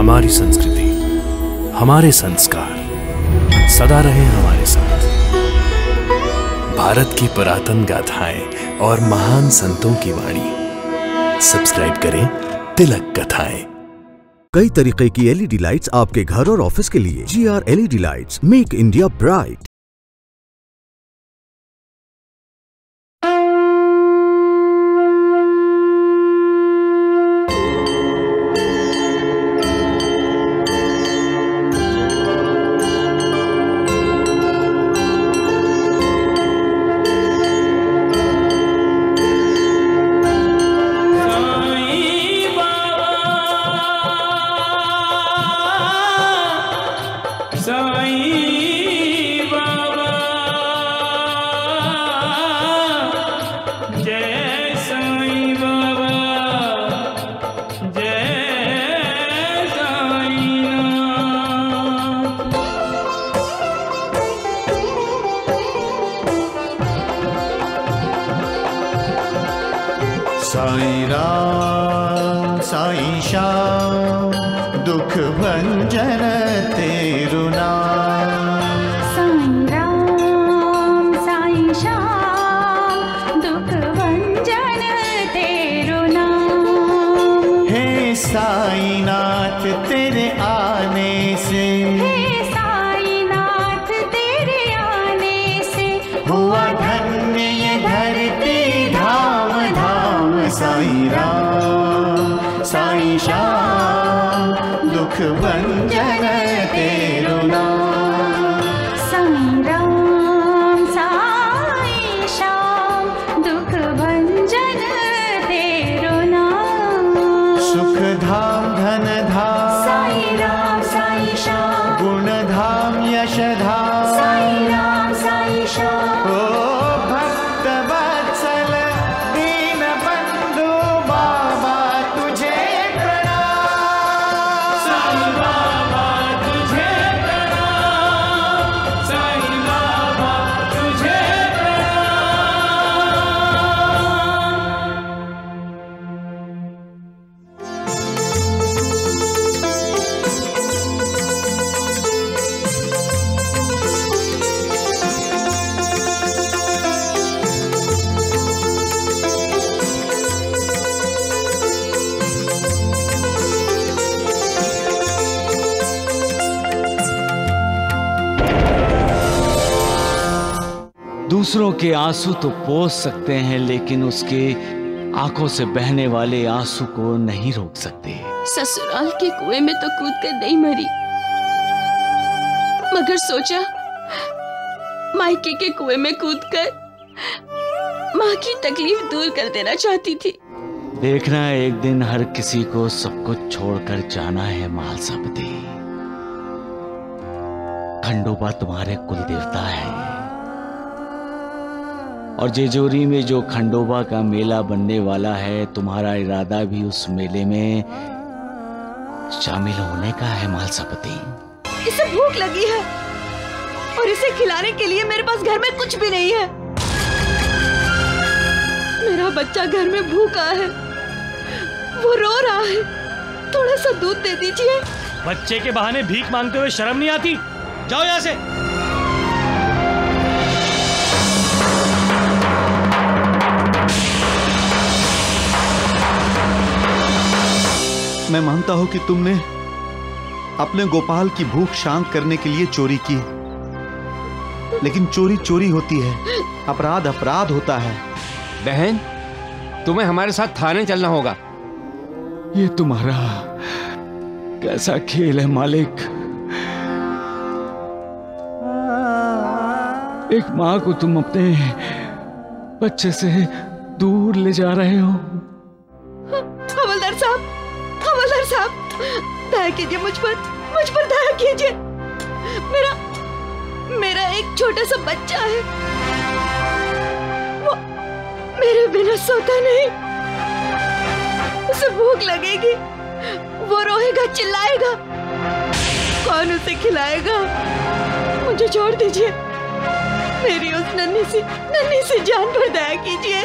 हमारी संस्कृति, हमारे संस्कार सदा रहे हमारे साथ। भारत की पुरातन गाथाएं और महान संतों की वाणी। सब्सक्राइब करें तिलक कथाएं। कई तरीके की एलईडी लाइट्स आपके घर और ऑफिस के लिए। GR LED lights, make India bright. Sai Ram Sai Shyam दुख भंजन तेरु नाम। साईं राम साईं श्याम दुख भंजन तेरु नाम। हे साईं नाथ तेरे आने से, हे साईं नाथ तेरे आने से हुआ धन्य ये धरती धाम धाम। साईं राम साईं श्याम दुख भंजन तेरु नाम। साईं राम साईं श्याम दुख भंजन तेरु नाम। सुख धाम धन धाम साईं राम साईं श्याम। गुण धाम यश धाम साईं राम साईं श्याम। ओ भक्त वत्सल दीन बंधु बाबा तुझे प्रणाम। साईं बाबा तुझे प्रणाम। साईं बाबा तुझे दूसरों के आंसू तो पोंछ सकते हैं, लेकिन उसके आंखों से बहने वाले आंसू को नहीं रोक सकते। ससुराल के कुएं में तो कूद कर नहीं मरी, मगर सोचा मायके के कुएं में कूदकर माँ की तकलीफ दूर कर देना चाहती थी। देखना एक दिन हर किसी को सब कुछ छोड़कर जाना है मालसापति। खंडोबा तुम्हारे कुल देवता है, और जेजोरी में जो खंडोबा का मेला बनने वाला है, तुम्हारा इरादा भी उस मेले में शामिल होने का है मालसापति। इसे भूख लगी है और इसे खिलाने के लिए मेरे पास घर में कुछ भी नहीं है। मेरा बच्चा घर में भूखा है, वो रो रहा है, थोड़ा सा दूध दे दीजिए। बच्चे के बहाने भीख मांगते हुए शर्म नहीं आती? जाओ यहाँ से। मैं मानता हूं कि तुमने अपने गोपाल की भूख शांत करने के लिए चोरी की, लेकिन चोरी चोरी होती है, अपराध अपराध होता है। बहन, तुम्हें हमारे साथ थाने चलना होगा। ये तुम्हारा कैसा खेल है मालिक? एक माँ को तुम अपने बच्चे से दूर ले जा रहे हो। हवलदार साहब, हवलदार साहब, दया कीजिए मुझ पर दया कीजिए। मेरा एक छोटा सा बच्चा है, वो मेरे बिना सोता नहीं। उसे भूख लगेगी, वो रोएगा, चिल्लाएगा, कौन उसे खिलाएगा? मुझे छोड़ दीजिए, मेरी उस नन्ही सी जान पर दया कीजिए।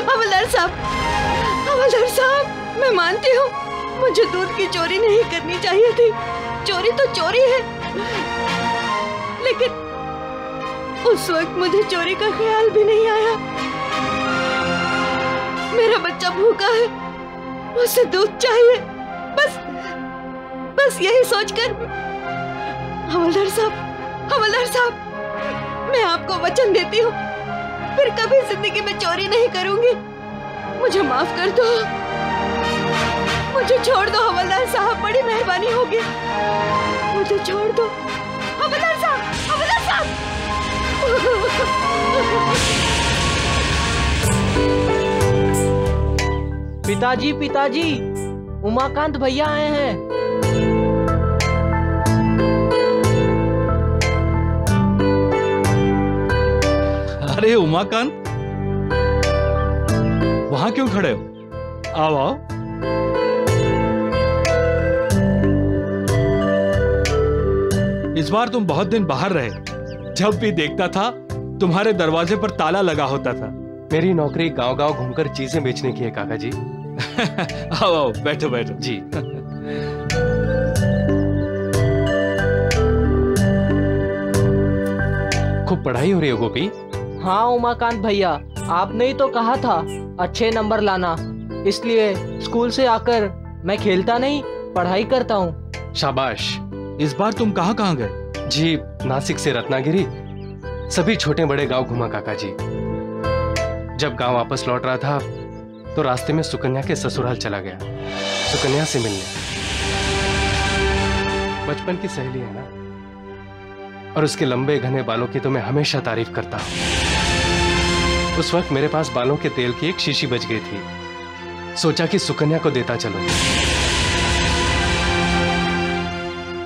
हवलदार साहब, मैं मानती हूँ मुझे दूध की चोरी नहीं करनी चाहिए थी। चोरी तो चोरी है, लेकिन उस वक्त मुझे चोरी का ख्याल भी नहीं आया। मेरा बच्चा भूखा है, उसे दूध चाहिए, बस यही सोचकर। हवलदार साहब, मैं आपको वचन देती हूँ, फिर कभी जिंदगी में चोरी नहीं करूंगी। मुझे माफ कर दो, मुझे छोड़ दो हवलदार साहब, बड़ी मेहरबानी होगी, मुझे छोड़ दो हवलदार साहब, हवलदार साहब। पिताजी, उमाकांत भैया आए हैं। अरे उमाकांत, वहां क्यों खड़े हो? आओ आओ। इस बार तुम बहुत दिन बाहर रहे। जब भी देखता था तुम्हारे दरवाजे पर ताला लगा होता था। मेरी नौकरी गांव-गांव घूमकर चीजें बेचने की है काका जी। आओ आओ, बैठो बैठो जी। खूब पढ़ाई हो रही है गोपी? हाँ उमाकांत भैया, आपने ही तो कहा था अच्छे नंबर लाना, इसलिए स्कूल से आकर मैं खेलता नहीं, पढ़ाई करता हूँ। शाबाश। इस बार तुम कहाँ गए? जी नासिक से रत्नागिरी, सभी छोटे बड़े गांव घुमा काका जी। जब गांव वापस लौट रहा था तो रास्ते में सुकन्या के ससुराल चला गया, सुकन्या से मिलने। बचपन की सहेली है ना, और उसके लंबे घने बालों की तो मैं हमेशा तारीफ करता हूं। उस वक्त मेरे पास बालों के तेल की एक शीशी बच गई थी, सोचा कि सुकन्या को देता चलूं।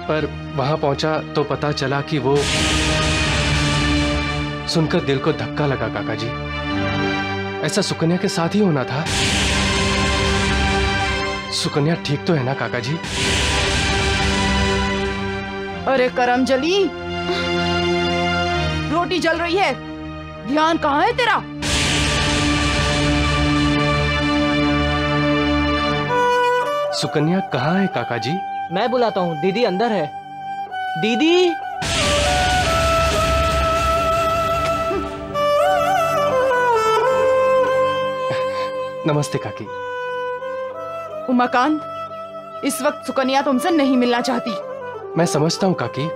पर वहां पहुंचा तो पता चला कि वो, सुनकर दिल को धक्का लगा काका जी। ऐसा सुकन्या के साथ ही होना था। सुकन्या ठीक तो है ना काका जी? अरे करमजली, रोटी जल रही है, ध्यान कहाँ है तेरा? सुकन्या कहाँ है काका जी? मैं बुलाता हूँ, दीदी अंदर है। दीदी। नमस्ते काकी। उमाकांत, इस वक्त सुकन्या तुमसे नहीं मिलना चाहती। मैं समझता हूँ काकी,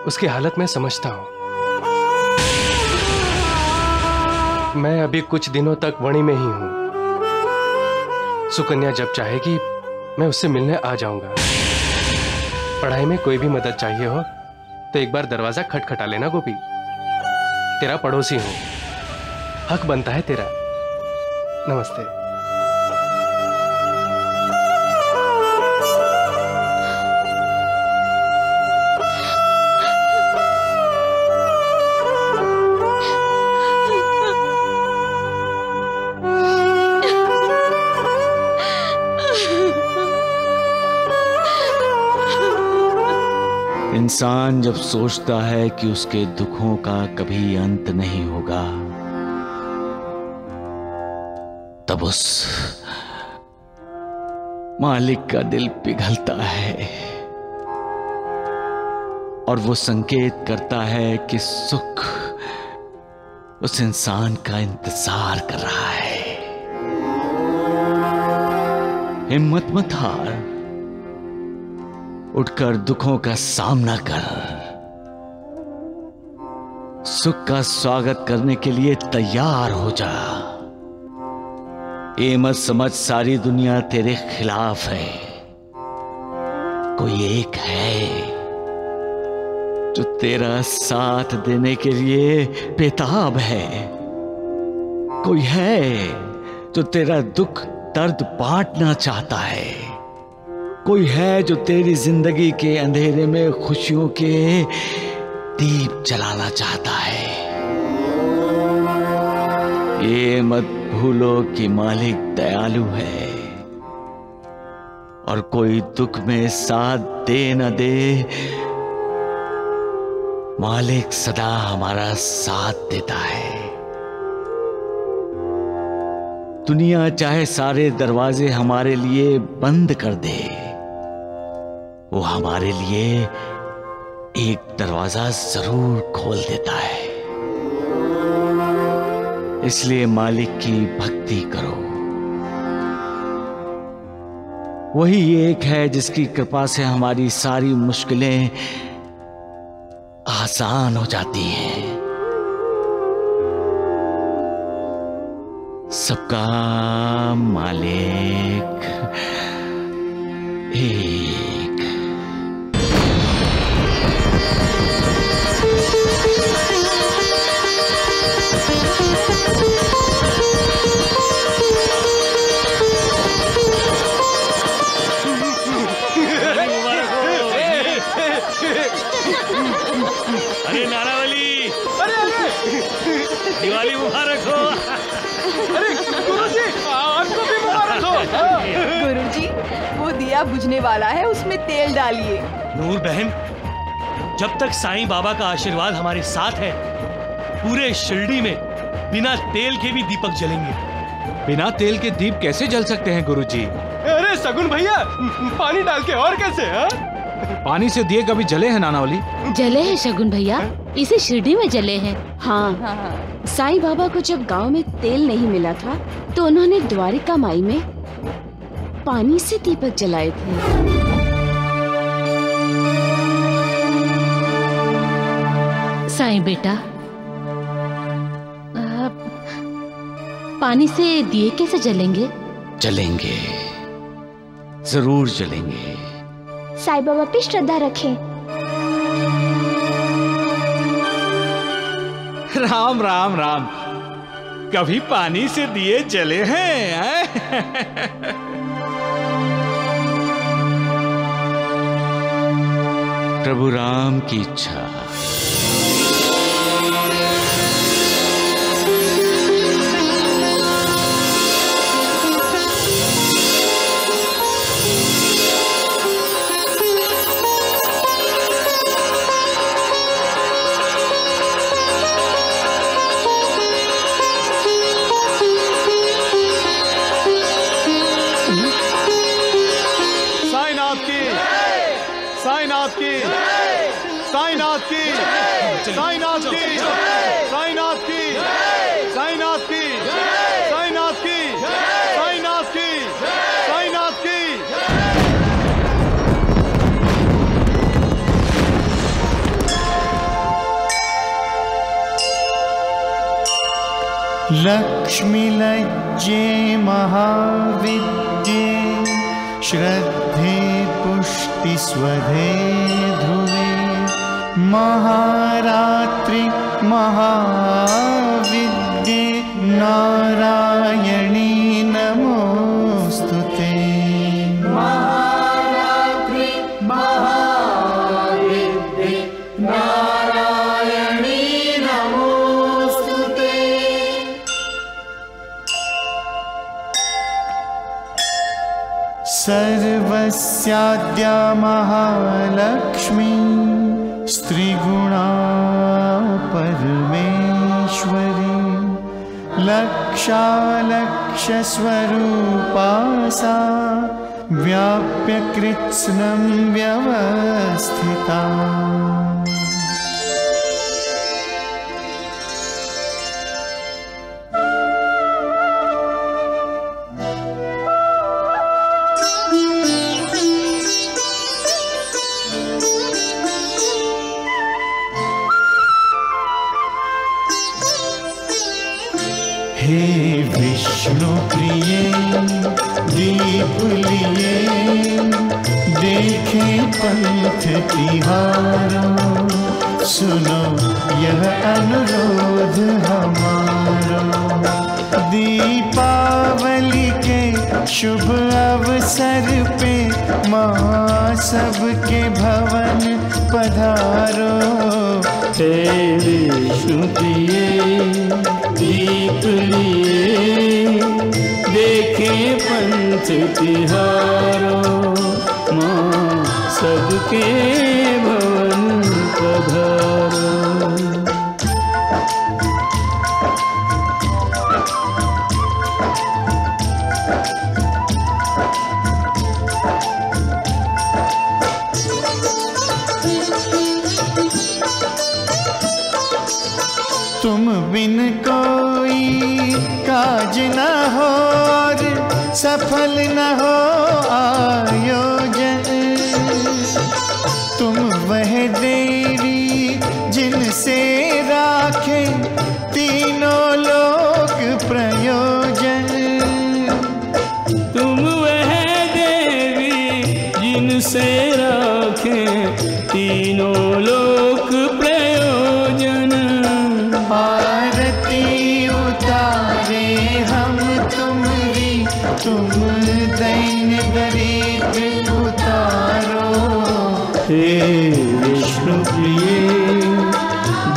उसकी हालत मैं समझता हूँ। मैं अभी कुछ दिनों तक वणी में ही हूँ। सुकन्या जब चाहेगी मैं उससे मिलने आ जाऊंगा। पढ़ाई में कोई भी मदद चाहिए हो तो एक बार दरवाजा खटखटा लेना गोपी। तेरा पड़ोसी हूँ, हक बनता है तेरा। नमस्ते। इंसान जब सोचता है कि उसके दुखों का कभी अंत नहीं होगा, तब उस मालिक का दिल पिघलता है और वो संकेत करता है कि सुख उस इंसान का इंतजार कर रहा है। हिम्मत मत हार, उठकर दुखों का सामना कर, सुख का स्वागत करने के लिए तैयार हो जा। ये मत समझ सारी दुनिया तेरे खिलाफ है। कोई एक है जो तेरा साथ देने के लिए बेताब है। कोई है जो तेरा दुख दर्द बांटना चाहता है। कोई है जो तेरी जिंदगी के अंधेरे में खुशियों के दीप जलाना चाहता है। ये मत भूलो कि मालिक दयालु है और कोई दुख में साथ दे न दे, मालिक सदा हमारा साथ देता है। दुनिया चाहे सारे दरवाजे हमारे लिए बंद कर दे, वो हमारे लिए एक दरवाजा जरूर खोल देता है। इसलिए मालिक की भक्ति करो। वही एक है जिसकी कृपा से हमारी सारी मुश्किलें आसान हो जाती हैं। सबका मालिक एक। अरे नारावली, दिवाली मुबारक हो। अरे गुरुजी, आपको भी मुबारक हो। गुरुजी, वो दिया बुझने वाला है, उसमें तेल डालिए। नूर बहन, जब तक साईं बाबा का आशीर्वाद हमारे साथ है, पूरे शिरडी में बिना तेल के भी दीपक जलेंगे। बिना तेल के दीप कैसे जल सकते हैं गुरुजी? अरे सगुन भैया, पानी डाल के और कैसे? पानी से दिए कभी जले हैं नानावली? जले हैं शगुन भैया, इसे शिरडी में जले हैं। हाँ, साईं बाबा को जब गांव में तेल नहीं मिला था तो उन्होंने द्वारिका माई में पानी से दीपक जलाए थे। साईं बेटा, पानी से दिए कैसे जलेंगे? जलेंगे, जरूर जलेंगे। साईं बाबा पे श्रद्धा रखें। राम राम राम, कभी पानी से दिए जले हैं? प्रभु राम की इच्छा। साईनाथ की, साईनाथ की, साईनाथ की, साईनाथ की, साईनाथ की, साईनाथ की, साईनाथ की, साईनाथ की। लक्ष्मी लज्जे महाविद्ये श्रद्धे पुष्टि स्वधे ध्रुवे महारात्रि महाविद्ये नारायणी नमोस्तुते। महारात्रि महाविद्ये नारायणी नमोस्तुते। सर्वस्याद्या महालक्ष्मी स्त्रीगुणा परमेश्वरी लक्षालक्षस्वरूपा सा व्याप्य कृत्स्नं व्यवस्थिता। हे विष्णु प्रिये दीप लिए देखे पंथ तिहारो सुनो यह अनुरोध हमारो। दीपावली के शुभ अवसर पे माँ सबके भवन पधारो। हे विष्णु प्रिये दीप लिए देखे पंथ तिहारो माँ सबके भवन पधारो। सफल न हो आयोजन। तुम वह देवी जिनसे राखे तीनों लोक प्रयोजन। तुम वह देवी जिनसे राखे तीनों लोक प्रयोजन। आरती उतारे हम तुम्हारी, तुम दैन दरिद्र उतारो। हे विष्णु प्रिय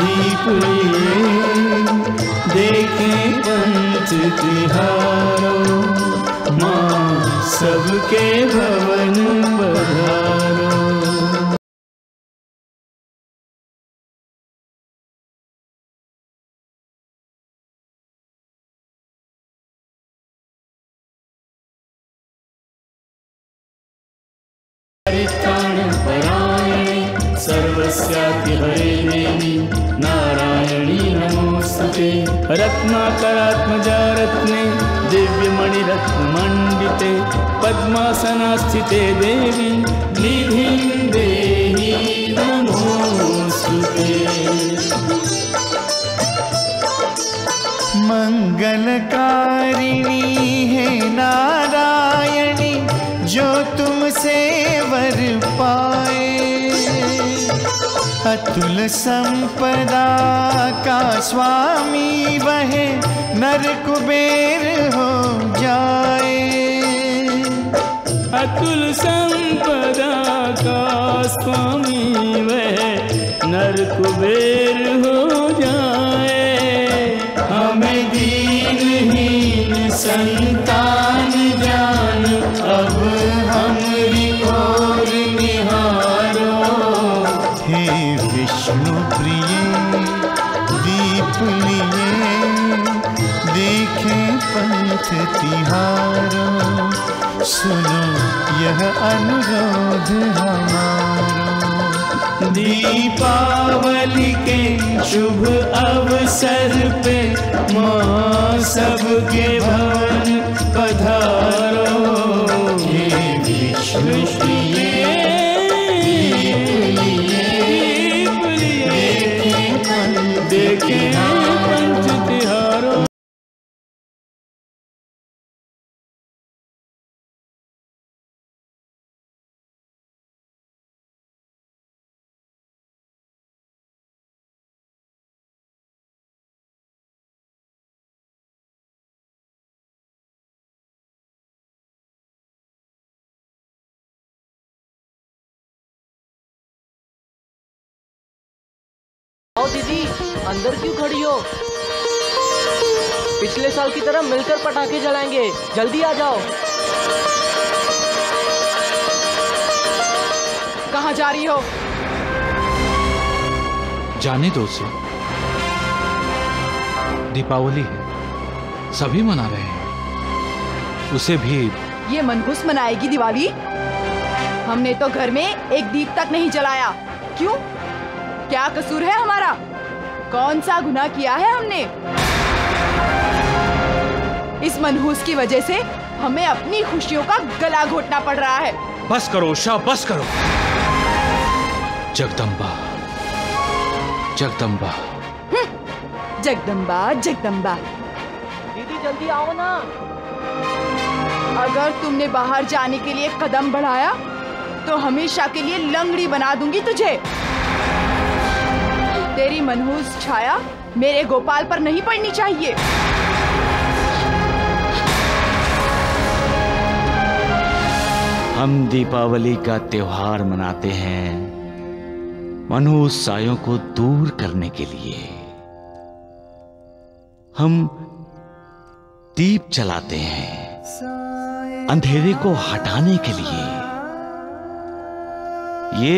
दीप लिए देखें पंच तिहारो। माँ सबके भवन पधारो। परित्राणपरायणे सर्वस्यातिहरे देवी नारायणी नमोस्तुते। रत्नाकरात्मजा रत्ने दिव्यमणिरत्नमण्डिते पद्मासनास्थिते देवी निधिं देहि नमोस्तुते। मंगलकारिणी है नारायणी जो तुमसे वर पाए। अतुल संपदा का स्वामी वह नर कुबेर हो जाए। अतुल संपदा का स्वामी वह नर कुबेर हो जाए। हमें दीनहीन संतान जान अब हमरी ओर निहारो। हे विष्णु प्रिय दीप लिए देखें पंथ तिहारो। सुनो यह अनुरोध हमारो। दीपावली के शुभ अवसर पे माँ सबके भवन पधारो। हे विष्णु प्रिय देखे पंच तिहारो। आओ दीदी, अंदर क्यों खड़ी हो? पिछले साल की तरह मिलकर पटाखे जलाएंगे, जल्दी आ जाओ। कहाँ जा रही हो? जाने दो उसे, दीपावली है, सभी मना रहे हैं, उसे भी। ये मनहूस मनाएगी दिवाली? हमने तो घर में एक दीप तक नहीं जलाया। क्यों? क्या कसूर है हमारा? कौन सा गुनाह किया है हमने? इस मनहूस की वजह से हमें अपनी खुशियों का गला घोटना पड़ रहा है। बस करो उषा, बस करो। जगदम्बा जगदम्बा जगदम्बा जगदम्बा। दीदी जल्दी आओ ना। अगर तुमने बाहर जाने के लिए कदम बढ़ाया तो हमेशा के लिए लंगड़ी बना दूंगी तुझे। तेरी मनहूस छाया मेरे गोपाल पर नहीं पड़नी चाहिए। हम दीपावली का त्योहार मनाते हैं मनहूस सायों को दूर करने के लिए। हम दीप जलाते हैं अंधेरे को हटाने के लिए। ये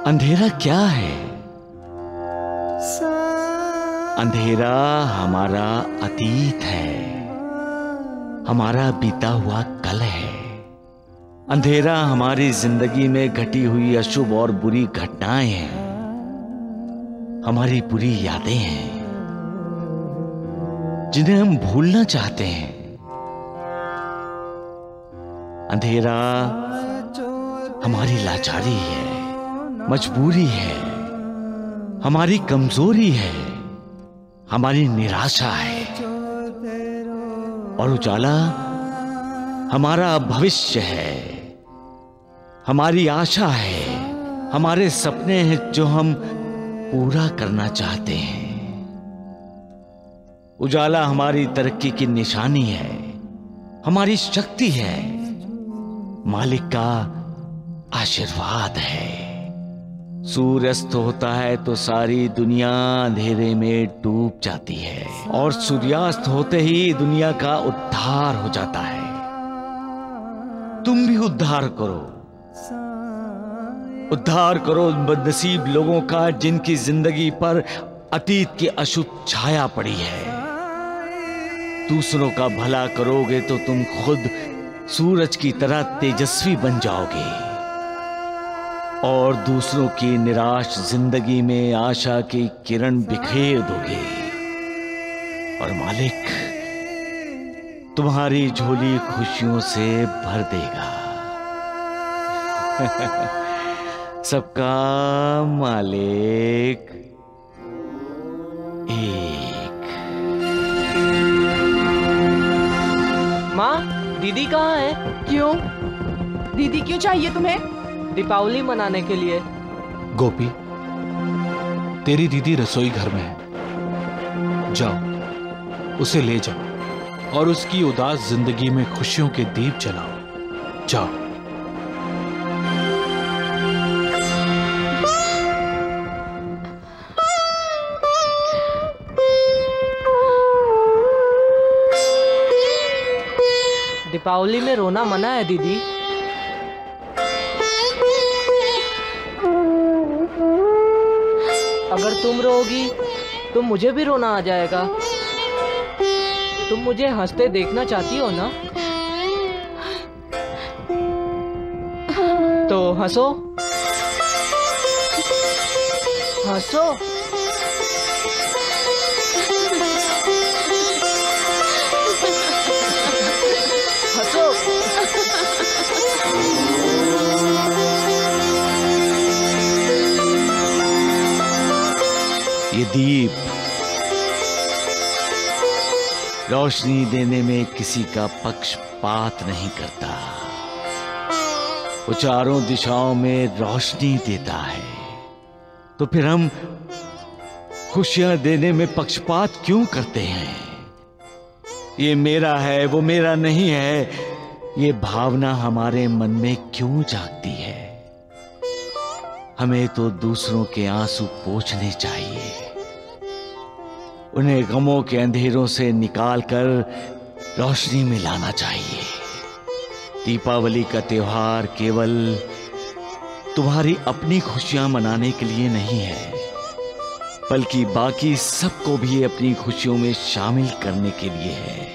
अंधेरा क्या है? अंधेरा हमारा अतीत है, हमारा बीता हुआ कल है। अंधेरा हमारी जिंदगी में घटी हुई अशुभ और बुरी घटनाएं हैं, हमारी बुरी यादें हैं जिन्हें हम भूलना चाहते हैं। अंधेरा हमारी लाचारी है, मजबूरी है, हमारी कमजोरी है, हमारी निराशा है। और उजाला हमारा भविष्य है, हमारी आशा है, हमारे सपने हैं जो हम पूरा करना चाहते हैं। उजाला हमारी तरक्की की निशानी है, हमारी शक्ति है, मालिक का आशीर्वाद है। सूर्य अस्त होता है तो सारी दुनिया अंधेरे में डूब जाती है और सूर्यास्त होते ही दुनिया का उद्धार हो जाता है। तुम भी उद्धार करो, उद्धार करो उन बदनसीब लोगों का जिनकी जिंदगी पर अतीत की अशुभ छाया पड़ी है। दूसरों का भला करोगे तो तुम खुद सूरज की तरह तेजस्वी बन जाओगे और दूसरों की निराश जिंदगी में आशा की किरण बिखेर दोगे और मालिक तुम्हारी झोली खुशियों से भर देगा। सबका मालिक एक। माँ, दीदी कहाँ है? क्यों? दीदी क्यों चाहिए तुम्हें? दीपावली मनाने के लिए। गोपी, तेरी दीदी रसोई घर में है, जाओ उसे ले जाओ और उसकी उदास जिंदगी में खुशियों के दीप जलाओ। जाओ। दीपावली में रोना मना है दीदी। अगर तुम रोगी तो मुझे भी रोना आ जाएगा। तुम मुझे हंसते देखना चाहती हो ना? तो हंसो, हंसो। हंसो। ये दीप रोशनी देने में किसी का पक्षपात नहीं करता, वो चारों दिशाओं में रोशनी देता है। तो फिर हम खुशियां देने में पक्षपात क्यों करते हैं? ये मेरा है, वो मेरा नहीं है, ये भावना हमारे मन में क्यों जागती है? हमें तो दूसरों के आंसू पोंछने चाहिए, उन्हें गमों के अंधेरों से निकालकर रोशनी में लाना चाहिए। दीपावली का त्योहार केवल तुम्हारी अपनी खुशियां मनाने के लिए नहीं है, बल्कि बाकी सबको भी अपनी खुशियों में शामिल करने के लिए है।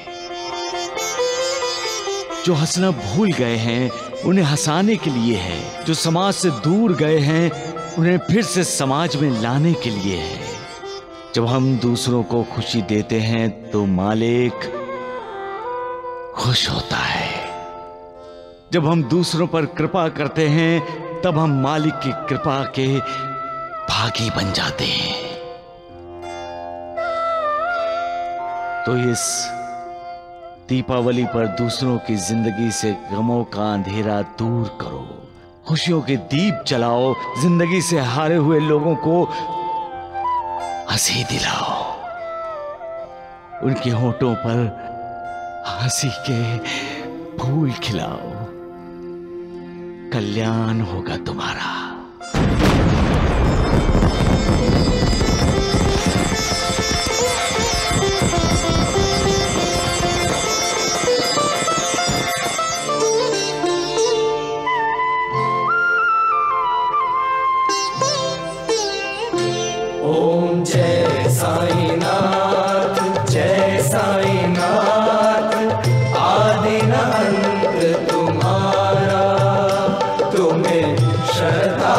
जो हंसना भूल गए हैं उन्हें हंसाने के लिए है, जो समाज से दूर गए हैं उन्हें फिर से समाज में लाने के लिए है। जब हम दूसरों को खुशी देते हैं तो मालिक खुश होता है। जब हम दूसरों पर कृपा करते हैं तब हम मालिक की कृपा के भागी बन जाते हैं। तो इस दीपावली पर दूसरों की जिंदगी से गमों का अंधेरा दूर करो, खुशियों के दीप जलाओ, जिंदगी से हारे हुए लोगों को हंसी दिलाओ, उनके होठों पर हंसी के फूल खिलाओ। कल्याण होगा तुम्हारा। ओम जय साईनाथ, जय साईनाथ, आदि न अंत तुम्हारा, तुम्हें श्रद्धा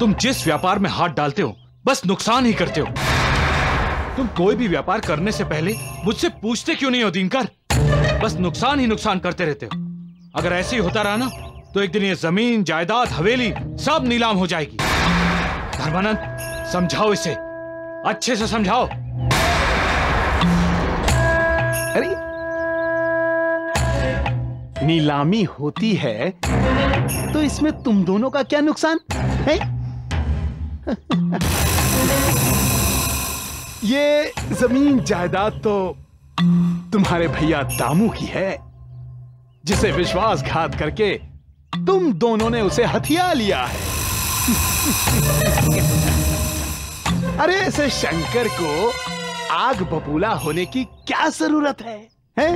तुम जिस व्यापार में हाथ डालते हो बस नुकसान ही करते हो। तुम कोई भी व्यापार करने से पहले मुझसे पूछते क्यों नहीं हो दिनकर? बस नुकसान ही नुकसान करते रहते हो। अगर ऐसे ही होता रहा ना तो एक दिन ये जमीन जायदाद हवेली सब नीलाम हो जाएगी। धर्मानंद समझाओ इसे, अच्छे से समझाओ। अरे नीलामी होती है तो इसमें तुम दोनों का क्या नुकसान है? ये जमीन जायदाद तो तुम्हारे भैया दामू की है, जिसे विश्वासघात करके तुम दोनों ने उसे हथिया लिया है। अरे ऐसे शंकर को आग बबूला होने की क्या जरूरत है, हैं?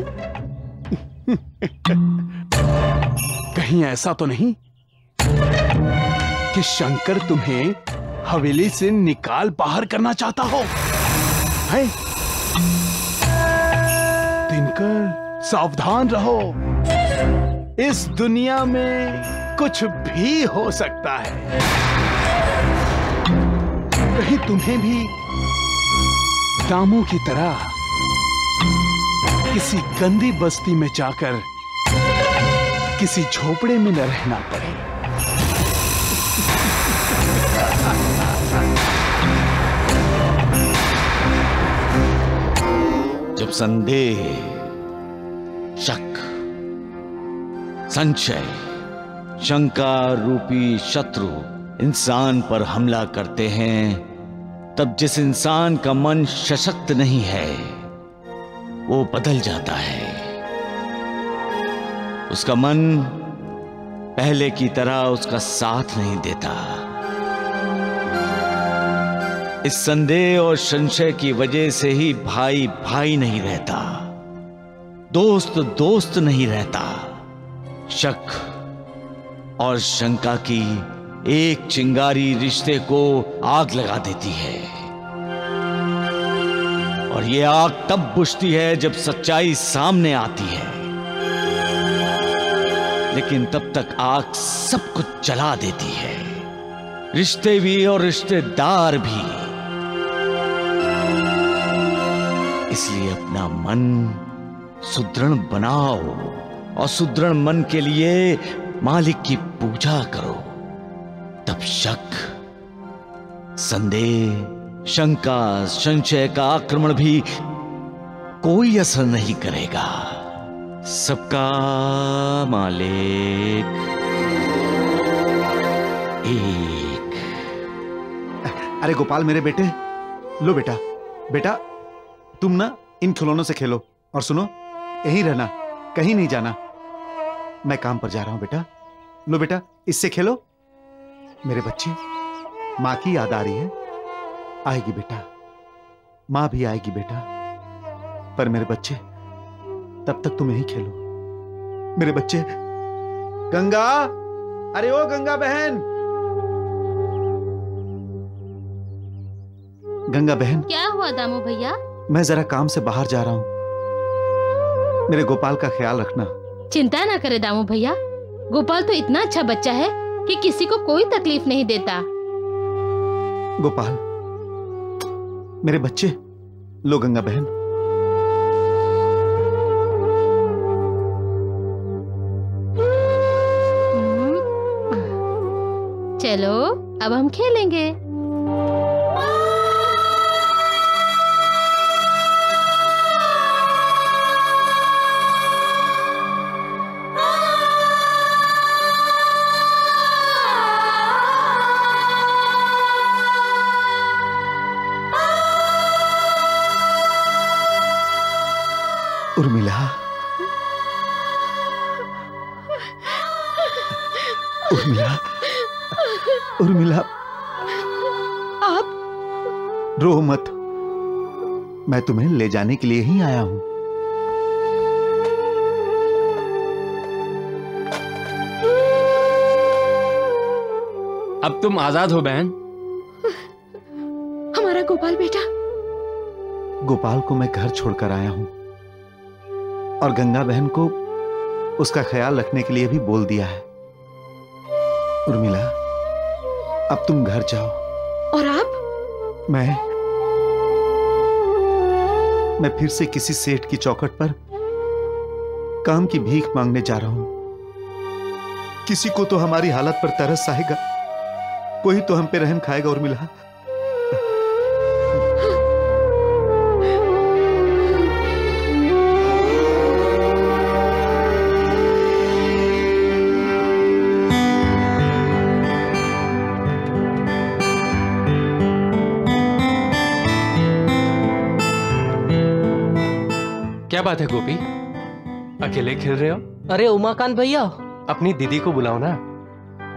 कहीं ऐसा तो नहीं कि शंकर तुम्हें हवेली से निकाल बाहर करना चाहता हो, है? दिनकर सावधान रहो, इस दुनिया में कुछ भी हो सकता है। कहीं तुम्हें भी दामू की तरह किसी गंदी बस्ती में जाकर किसी झोपड़े में न रहना पड़े। जब संदेह, शक, संशय, शंका रूपी शत्रु इंसान पर हमला करते हैं, तब जिस इंसान का मन सशक्त नहीं है वो बदल जाता है। उसका मन पहले की तरह उसका साथ नहीं देता। इस संदेह और संशय की वजह से ही भाई भाई नहीं रहता, दोस्त दोस्त नहीं रहता। शक और शंका की एक चिंगारी रिश्ते को आग लगा देती है, और ये आग तब बुझती है जब सच्चाई सामने आती है, लेकिन तब तक आग सब कुछ जला देती है, रिश्ते भी और रिश्तेदार भी। इसलिए अपना मन सुदृढ़ बनाओ, और सुदृढ़ मन के लिए मालिक की पूजा करो। तब शक, संदेह, शंका, संशय का आक्रमण भी कोई असर नहीं करेगा। सबका मालिक एक। अरे गोपाल मेरे बेटे, लो बेटा, बेटा तुम ना इन खिलौनों से खेलो, और सुनो यहीं रहना, कहीं नहीं जाना। मैं काम पर जा रहा हूं बेटा। लो बेटा इससे खेलो। मेरे बच्चे, मां की याद आ रही है? आएगी बेटा, मां भी आएगी बेटा, पर मेरे बच्चे तब तक तुम यहीं खेलो। मेरे बच्चे। गंगा, अरे ओ गंगा बहन, गंगा बहन। क्या हुआ दामू भैया? मैं जरा काम से बाहर जा रहा हूं, मेरे गोपाल का ख्याल रखना। चिंता ना करे दामू भैया, गोपाल तो इतना अच्छा बच्चा है कि किसी को कोई तकलीफ नहीं देता। गोपाल, मेरे बच्चे। लो गंगा बहन। चलो अब हम खेलेंगे। उर्मिला, उर्मिला, उर्मिला, आप रो मत, मैं तुम्हें ले जाने के लिए ही आया हूं। अब तुम आजाद हो बहन। हमारा गोपाल बेटा। गोपाल को मैं घर छोड़कर आया हूं, और गंगा बहन को उसका ख्याल रखने के लिए भी बोल दिया है। उर्मिला, अब तुम घर जाओ। और आप? मैं फिर से किसी सेठ की चौखट पर काम की भीख मांगने जा रहा हूं। किसी को तो हमारी हालत पर तरस आएगा, कोई तो हम पे रहम खाएगा। और मिला क्या बात है गोपी, अकेले खेल रहे हो? अरे उमाकांत भैया, अपनी दीदी को बुलाओ ना,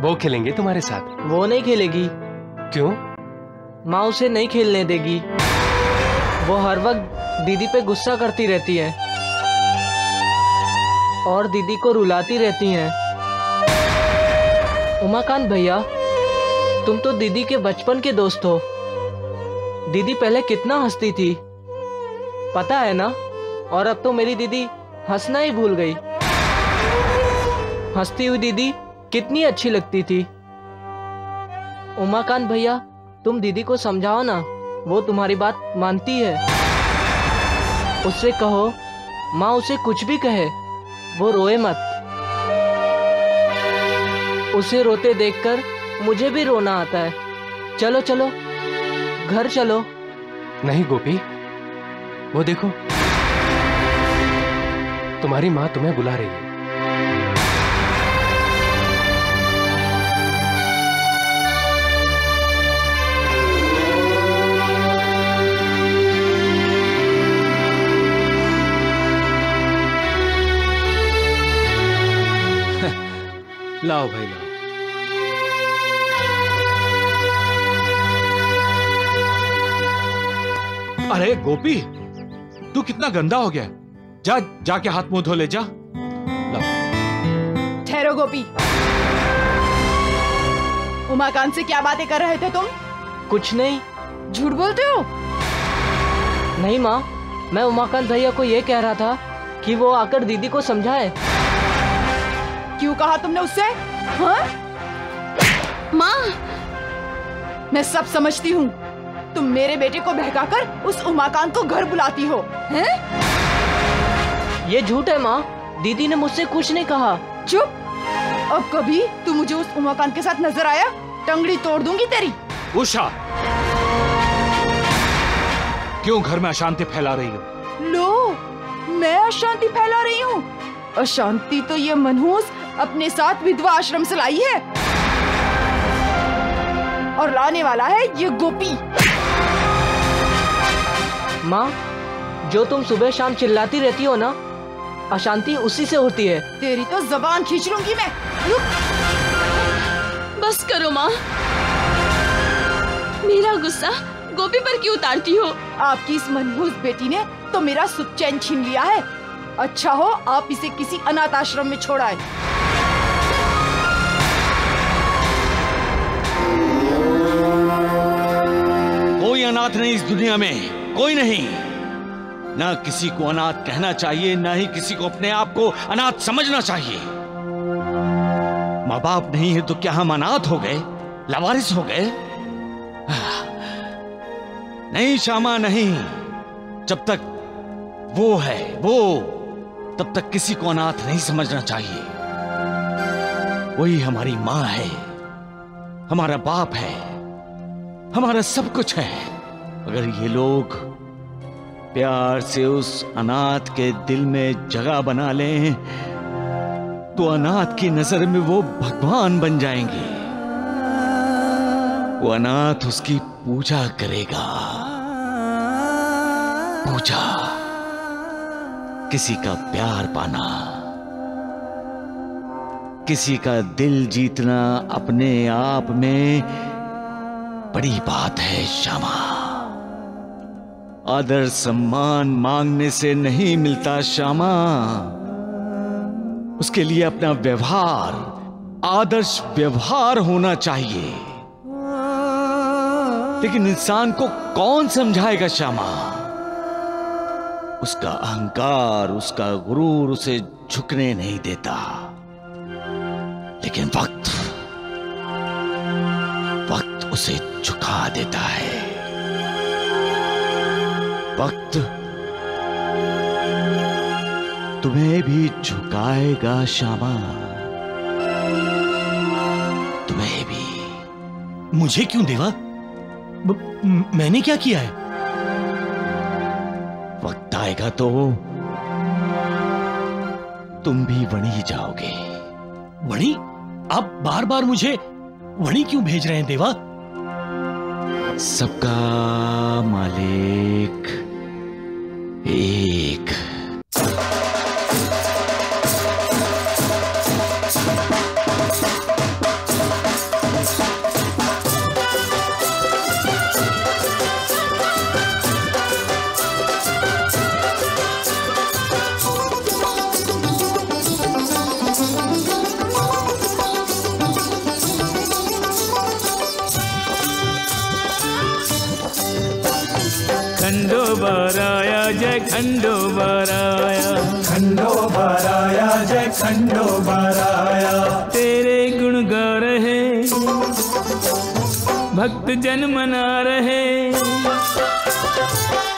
वो खेलेंगे तुम्हारे साथ। वो नहीं खेलेगी। क्यों? माँ उसे नहीं खेलने देगी। वो हर वक्त दीदी पे गुस्सा करती रहती है और दीदी को रुलाती रहती हैं। उमाकांत भैया, तुम तो दीदी के बचपन के दोस्त हो। दीदी पहले कितना हंसती थी, पता है ना? और अब तो मेरी दीदी हंसना ही भूल गई। हंसती हुई दीदी कितनी अच्छी लगती थी। उमाकांत भैया, तुम दीदी को समझाओ ना, वो तुम्हारी बात मानती है। उससे कहो माँ उसे कुछ भी कहे वो रोए मत। उसे रोते देखकर मुझे भी रोना आता है। चलो चलो घर चलो। नहीं गोपी, वो देखो तुम्हारी माँ तुम्हें बुला रही है। लाओ भाई लाओ। अरे गोपी, तू कितना गंदा हो गया। जाके हाथ मुंह धो ले जा। ठहरो गोपी, उमाकांत से क्या बातें कर रहे थे तुम? कुछ नहीं। झूठ बोलते हो? नहीं माँ, मैं उमाकांत भैया को ये कह रहा था कि वो आकर दीदी को समझाए। क्यों कहा तुमने उससे? हाँ? माँ, मैं सब समझती हूँ। तुम मेरे बेटे को बहकाकर उस उमाकांत को घर बुलाती हो, हैं? ये झूठ है माँ, दीदी ने मुझसे कुछ नहीं कहा। चुप। अब कभी तू मुझे उस उमाकांत के साथ नजर आया, टंगड़ी तोड़ दूंगी तेरी। उषा, क्यों घर में अशांति फैला रही हो? लो, मैं अशांति फैला रही हूँ? अशांति तो ये मनहूस अपने साथ विधवा आश्रम से लाई है, और लाने वाला है ये गोपी। माँ, जो तुम सुबह शाम चिल्लाती रहती हो ना, अशांति उसी से होती है। तेरी तो जबान खींच लूंगी मैं। बस करो माँ, मेरा गुस्सा गोपी पर क्यों उतारती हो? आपकी इस मनहूस बेटी ने तो मेरा सुख चैन छीन लिया है। अच्छा हो आप इसे किसी अनाथ आश्रम में छोड़ आए। कोई अनाथ नहीं इस दुनिया में, कोई नहीं। ना किसी को अनाथ कहना चाहिए, ना ही किसी को अपने आप को अनाथ समझना चाहिए। माँ बाप नहीं है तो क्या हम अनाथ हो गए, लावारिस हो गए? नहीं श्यामा, नहीं। जब तक वो है वो, तब तक किसी को अनाथ नहीं समझना चाहिए। वही हमारी माँ है, हमारा बाप है, हमारा सब कुछ है। अगर ये लोग प्यार से उस अनाथ के दिल में जगह बना लें तो अनाथ की नजर में वो भगवान बन जाएंगे। वो अनाथ उसकी पूजा करेगा। पूजा, किसी का प्यार पाना, किसी का दिल जीतना अपने आप में बड़ी बात है श्यामा। आदर सम्मान मांगने से नहीं मिलता श्यामा। उसके लिए अपना व्यवहार, आदर्श व्यवहार होना चाहिए। लेकिन इंसान को कौन समझाएगा श्यामा? उसका अहंकार, उसका गुरूर उसे झुकने नहीं देता। लेकिन वक्त उसे झुका देता है। वक्त तुम्हें भी झुकाएगा श्यामा, तुम्हें भी। मुझे क्यों देवा? मैंने क्या किया है? वक्त आएगा तो तुम भी वणी जाओगे। वणी? आप बार बार मुझे वणी क्यों भेज रहे हैं देवा? सबका मालिक एक। खंडोबाराया जय खंडोबाराया, खंडोबाराया जय खंडोबाराया। तेरे गुण गा रहे भक्त जन मना रहे,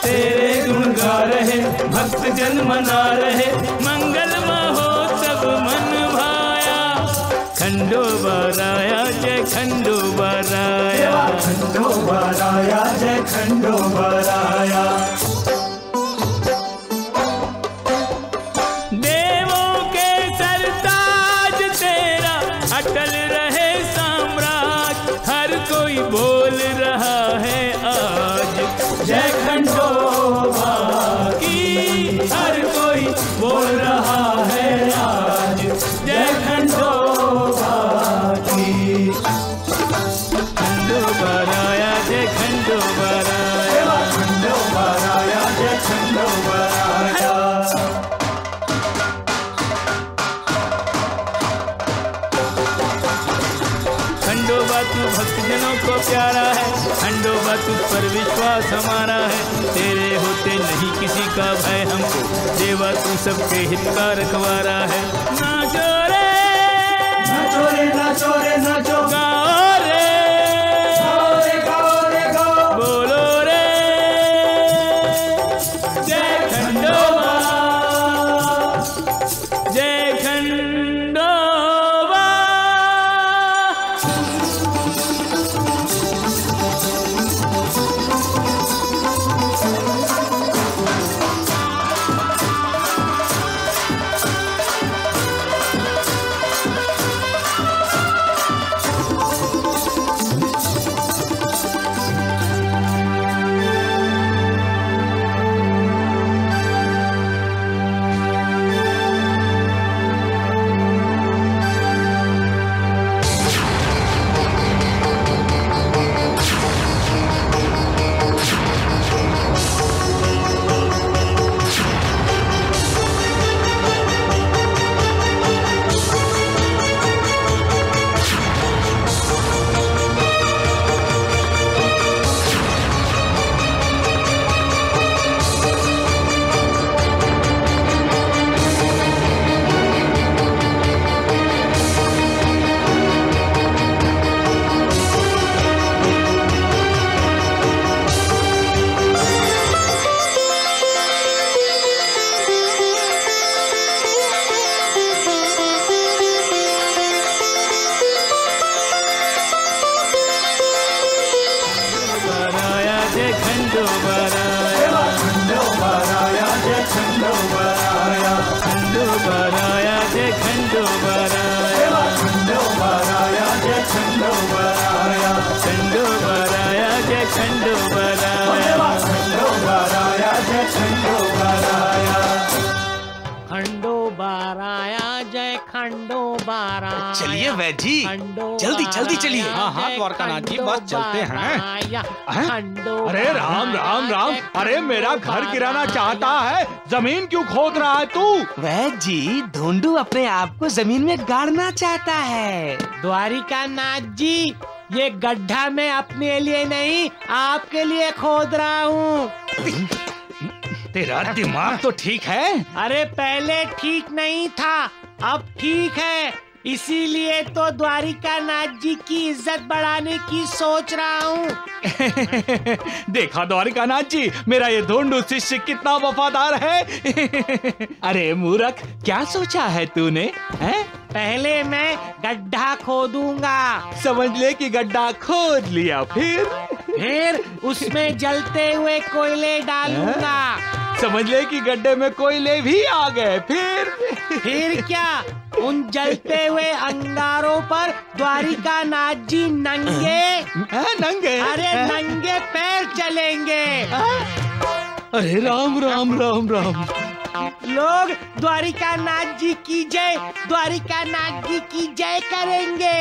तेरे गुण गा रहे भक्त जन मना रहे, मंगल महोत्सव मन भाया। खंडोबाराया जय खंडोबाराया, खंडोबाराया जय खंडोबाराया। देवों के सरताज तेरा अटल रहे साम्राज्य, हर कोई बोल रहा है आज जय खंडोबा की, हर कोई बोल रहा है आज जय खंडोबा की। खंडोबाराया जय खंडोबाराया, खंडोबाराया जय खंडोबाराया। खंडोबा तू भक्तजनों को प्यारा है, खंडोबा तुझ पर विश्वास हमारा है, तेरे होते नहीं किसी का भय हमको, देवा तू सबके हित का रखवारा है। नाचो रे नाचो रे नाचो रे नाचो, गाओ रे गाओ रे गाओ, बोलो रे जय खंडोबा जय खंडोबा। चलिए वैद जी, जल्दी जल्दी चलिए। हाँ हाँ द्वारकानाथ जी, बस चलते हैं। अरे राम राम राम, अरे मेरा घर गिराना चाहता है, जमीन क्यों खोद रहा है तू? वैद जी, धोंडू अपने आप को जमीन में गाड़ना चाहता है। द्वारिकानाथ जी, ये गड्ढा मैं अपने लिए नहीं आपके लिए खोद रहा हूँ। तेरा दिमाग तो ठीक है? अरे पहले ठीक नहीं था, अब ठीक है। इसीलिए तो द्वारिका नाथ जी की इज्जत बढ़ाने की सोच रहा हूँ। देखा द्वारिका नाथ जी, मेरा ये धोंडू शिष्य कितना वफादार है। अरे मूर्ख, क्या सोचा है तूने? हैं? पहले मैं गड्ढा खोदूंगा। समझ ले कि गड्ढा खोद लिया, फिर उसमें जलते हुए कोयले डालूंगा। समझ ले कि गड्ढे में कोयले भी आ गए, फिर क्या? उन जलते हुए अंगारों पर द्वारिका नाथ जी नंगे अरे नंगे पैर चलेंगे। अरे राम राम राम राम। लोग द्वारिका नाथ जी की जय, द्वारिका नाथ जी की जय करेंगे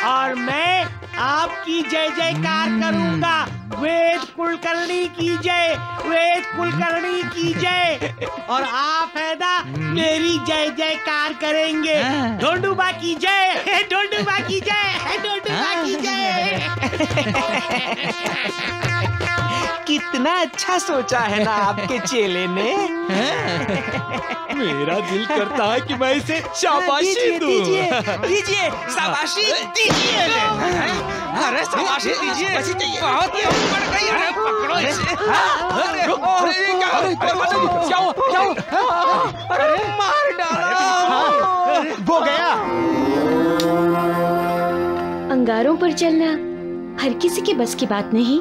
और मैं आपकी जय जयकार करूंगा। वेद कुलकर्णी की जय, वेद कुलकर्णी की जय। और आप है ना मेरी जय जयकार करेंगे। ढोंडूबा की जय, ढोंडूबा की जय, ढोंडूबा की जय। कितना अच्छा सोचा है ना आपके चेले ने। मेरा दिल करता है कि मैं इसे शाबाशी दूं। दीजिए शाबाशी दीजिए। अरे शाबाशी दीजिए। बहुत ही बढ़ गई। अरे पकड़ो इसे। अरे मार डाला। वो गया। अंगारों पर चलना हर किसी के बस की बात नहीं।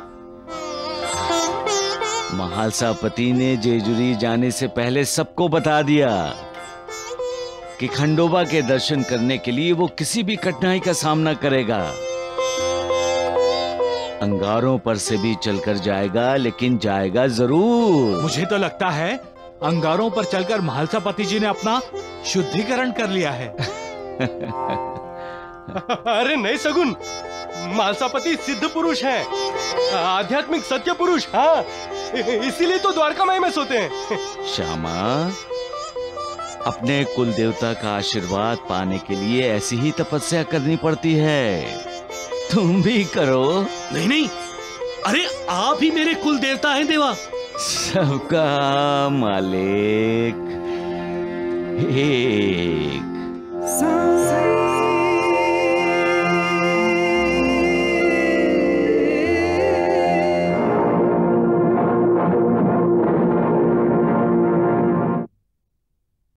महालसापति ने जेजुरी जाने से पहले सबको बता दिया कि खंडोबा के दर्शन करने के लिए वो किसी भी कठिनाई का सामना करेगा। अंगारों पर से भी चलकर जाएगा, लेकिन जाएगा जरूर। मुझे तो लगता है अंगारों पर चलकर महालसापति जी ने अपना शुद्धिकरण कर लिया है। अरे नहीं सगुन, महालसापति सिद्ध पुरुष है, आध्यात्मिक सत्य पुरुष। हाँ, इसीलिए तो द्वारकामाई में सोते हैं। श्यामा, अपने कुल देवता का आशीर्वाद पाने के लिए ऐसी ही तपस्या करनी पड़ती है। तुम भी करो। नहीं नहीं, अरे आप ही मेरे कुल देवता हैं देवा। सबका मालिक एक।